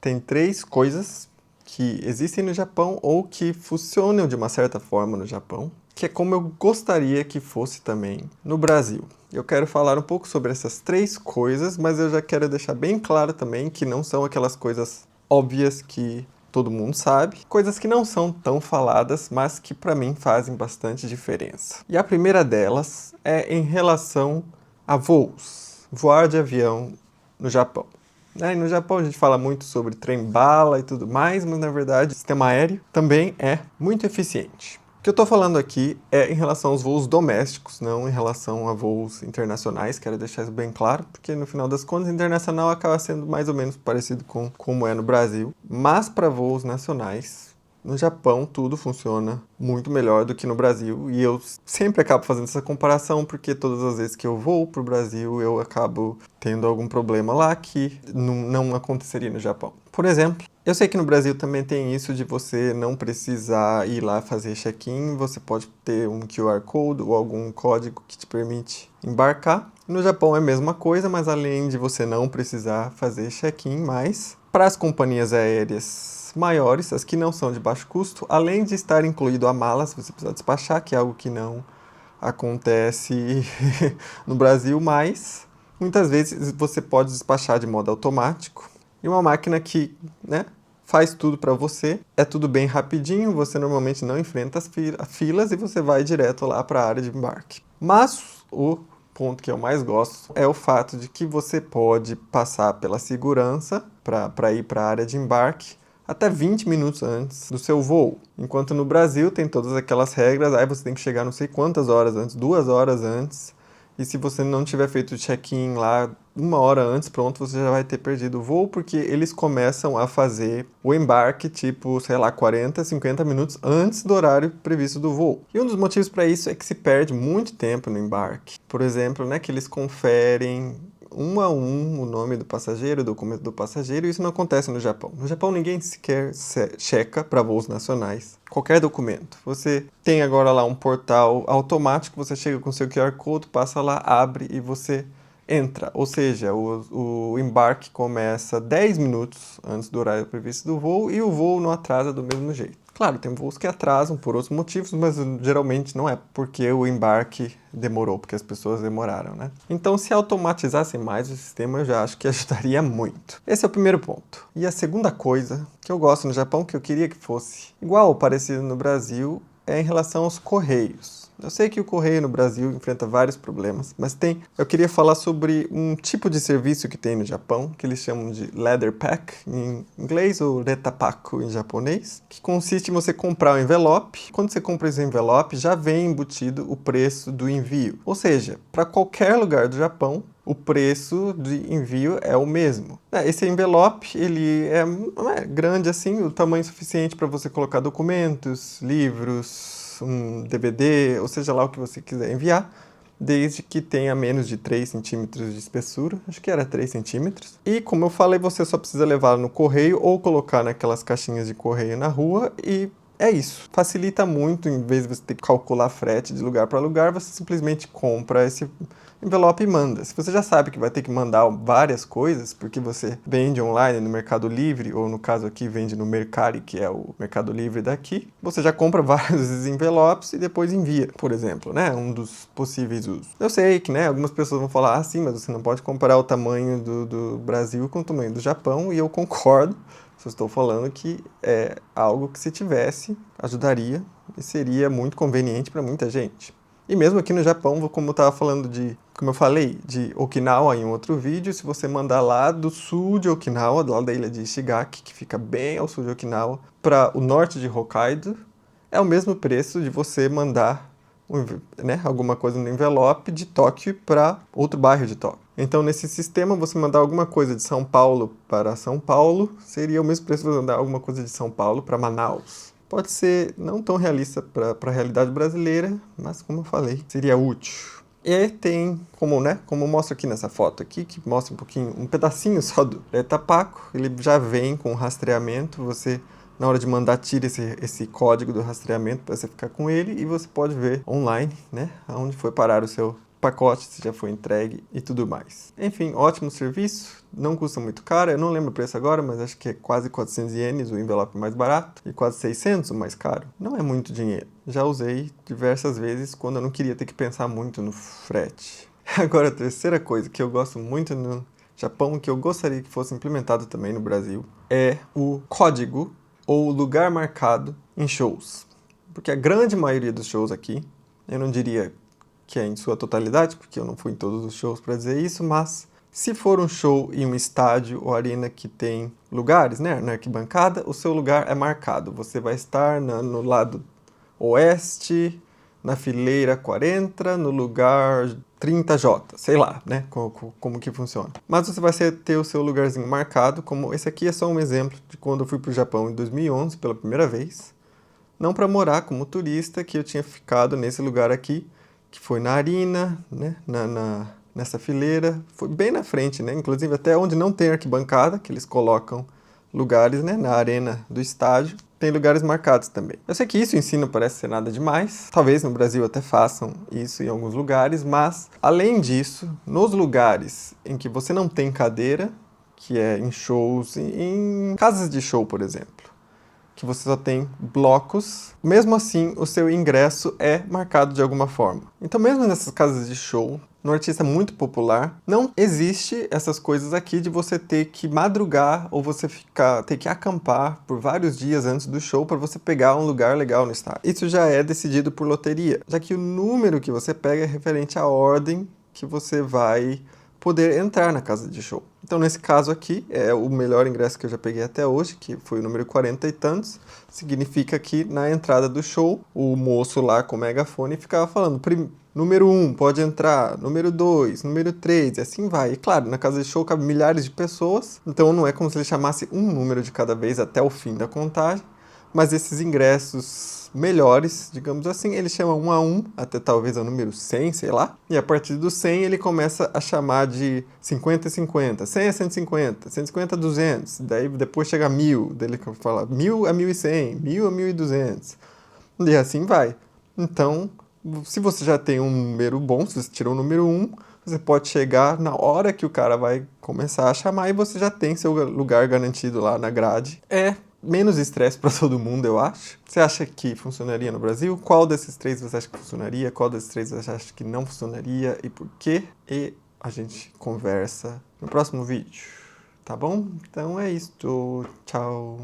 tem 3 coisas que existem no Japão ou que funcionam de uma certa forma no Japão, que é como eu gostaria que fosse também no Brasil. Eu quero falar um pouco sobre essas 3 coisas, mas eu já quero deixar bem claro também que não são aquelas coisas óbvias que todo mundo sabe, coisas que não são tão faladas, mas que para mim fazem bastante diferença. E a primeira delas é em relação a voos, voar de avião no Japão. E no Japão a gente fala muito sobre trem-bala e tudo mais, mas na verdade o sistema aéreo também é muito eficiente. O que eu estou falando aqui é em relação aos voos domésticos, não em relação a voos internacionais, quero deixar isso bem claro, porque no final das contas, internacional acaba sendo mais ou menos parecido com como é no Brasil. Mas para voos nacionais, no Japão tudo funciona muito melhor do que no Brasil, e eu sempre acabo fazendo essa comparação, porque todas as vezes que eu vou para o Brasil, eu acabo tendo algum problema lá que não aconteceria no Japão. Por exemplo, eu sei que no Brasil também tem isso de você não precisar ir lá fazer check-in, você pode ter um QR Code ou algum código que te permite embarcar. No Japão é a mesma coisa, mas além de você não precisar fazer check-in, mas para as companhias aéreas maiores, as que não são de baixo custo, além de estar incluído a mala, se você precisar despachar, que é algo que não acontece no Brasil, mas muitas vezes você pode despachar de modo automático. E uma máquina que, faz tudo para você, é tudo bem rapidinho, você normalmente não enfrenta as filas e você vai direto lá para a área de embarque. Mas o ponto que eu mais gosto é o fato de que você pode passar pela segurança para ir para a área de embarque até 20 minutos antes do seu voo. Enquanto no Brasil tem todas aquelas regras, aí você tem que chegar não sei quantas horas antes, 2 horas antes, e se você não tiver feito o check-in lá 1 hora antes, pronto, você já vai ter perdido o voo, porque eles começam a fazer o embarque, tipo, 40, 50 minutos antes do horário previsto do voo. E um dos motivos para isso é que se perde muito tempo no embarque. Por exemplo, que eles conferem 1 a 1 o nome do passageiro, o documento do passageiro, e isso não acontece no Japão. No Japão ninguém sequer checa para voos nacionais qualquer documento. Você tem agora lá um portal automático, você chega com seu QR Code, passa lá, abre e você entra. Ou seja, o embarque começa 10 minutos antes do horário previsto do voo e o voo não atrasa do mesmo jeito. Claro, tem voos que atrasam por outros motivos, mas geralmente não é porque o embarque demorou, porque as pessoas demoraram, Então, se automatizassem mais o sistema, eu já acho que ajudaria muito. Esse é o primeiro ponto. E a segunda coisa que eu gosto no Japão, que eu queria que fosse igual ou parecido no Brasil, é em relação aos correios. Eu sei que o correio no Brasil enfrenta vários problemas, mas eu queria falar sobre um tipo de serviço que tem no Japão, que eles chamam de leather pack em inglês ou retapaku em japonês, que consiste em você comprar um envelope. Quando você compra esse envelope, já vem embutido o preço do envio. Ou seja, para qualquer lugar do Japão, o preço de envio é o mesmo. Esse envelope, ele não é grande assim, o tamanho suficiente para você colocar documentos, livros, um DVD, ou seja lá o que você quiser enviar, desde que tenha menos de 3 centímetros de espessura, acho que era 3 centímetros. E como eu falei, você só precisa levar no correio ou colocar naquelas caixinhas de correio na rua e é isso. Facilita muito, em vez de você ter que calcular frete de lugar para lugar, você simplesmente compra esse envelope e manda. Se você já sabe que vai ter que mandar várias coisas, porque você vende online no Mercado Livre, ou no caso aqui vende no Mercari, que é o Mercado Livre daqui, você já compra vários envelopes e depois envia, por exemplo, Um dos possíveis usos. Eu sei que, algumas pessoas vão falar, sim, mas você não pode comparar o tamanho do Brasil com o tamanho do Japão, e eu concordo. Só estou falando que é algo que, se tivesse, ajudaria e seria muito conveniente para muita gente. E mesmo aqui no Japão, como eu estava falando como eu falei, de Okinawa em um outro vídeo, se você mandar lá do sul de Okinawa, lá da ilha de Ishigaki, que fica bem ao sul de Okinawa, para o norte de Hokkaido, é o mesmo preço de você mandar alguma coisa no envelope de Tóquio para outro bairro de Tóquio. Então, nesse sistema, você mandar alguma coisa de São Paulo para São Paulo, seria o mesmo preço de você mandar alguma coisa de São Paulo para Manaus. Pode ser não tão realista para a realidade brasileira, mas como eu falei, seria útil. E tem, como mostra aqui nessa foto aqui, que mostra um pedacinho só do Retapaco, ele já vem com rastreamento, você, na hora de mandar, tira esse código do rastreamento para você ficar com ele e você pode ver online, aonde foi parar o seu pacote se já foi entregue e tudo mais. Enfim, ótimo serviço, não custa muito caro, eu não lembro o preço agora, mas acho que é quase 400 ienes o envelope mais barato e quase 600 o mais caro. Não é muito dinheiro. Já usei diversas vezes quando eu não queria ter que pensar muito no frete. Agora, a terceira coisa que eu gosto muito no Japão, que eu gostaria que fosse implementado também no Brasil, é o código ou lugar marcado em shows. Porque a grande maioria dos shows aqui, eu não diria que é em sua totalidade, porque eu não fui em todos os shows para dizer isso, mas se for um show em um estádio ou arena que tem lugares, né, na arquibancada, o seu lugar é marcado. Você vai estar no lado oeste, na fileira 40, no lugar 30J, sei lá, né, como que funciona. Mas você vai ter o seu lugarzinho marcado, como esse aqui é só um exemplo de quando eu fui para o Japão em 2011 pela primeira vez. Não para morar como turista, que eu tinha ficado nesse lugar aqui, que foi na arena, né, nessa fileira, foi bem na frente, né, inclusive até onde não tem arquibancada, que eles colocam lugares, né, na arena do estádio, tem lugares marcados também. Eu sei que isso em si não parece ser nada demais, talvez no Brasil até façam isso em alguns lugares, mas além disso, nos lugares em que você não tem cadeira, que é em shows, em casas de show, por exemplo, que você só tem blocos, mesmo assim o seu ingresso é marcado de alguma forma. Então mesmo nessas casas de show, num artista muito popular, não existe essas coisas aqui de você ter que madrugar ou você ter que acampar por vários dias antes do show para você pegar um lugar legal no estádio. Isso já é decidido por loteria, já que o número que você pega é referente à ordem que você vai poder entrar na casa de show. Então, nesse caso aqui, é o melhor ingresso que eu já peguei até hoje, que foi o número 40 e tantos. Significa que na entrada do show, o moço lá com o megafone ficava falando: número 1 pode entrar, número 2, número 3, e assim vai. E claro, na casa de show cabe milhares de pessoas, então não é como se ele chamasse um número de cada vez até o fim da contagem, mas esses ingressos melhores, digamos assim, ele chama 1 a 1, até talvez o número 100, sei lá. E a partir do 100 ele começa a chamar de 50 a 50, 100 a 150, 150 a 200, daí depois chega a 1000, daí ele fala 1000 a 1100, 1000 a 1200, e assim vai. Então, se você já tem um número bom, se você tirou o número 1, você pode chegar na hora que o cara vai começar a chamar e você já tem seu lugar garantido lá na grade. É menos estresse para todo mundo, eu acho. Você acha que funcionaria no Brasil? Qual desses três você acha que funcionaria? Qual desses três você acha que não funcionaria e por quê? E a gente conversa no próximo vídeo, tá bom? Então é isso. Tchau!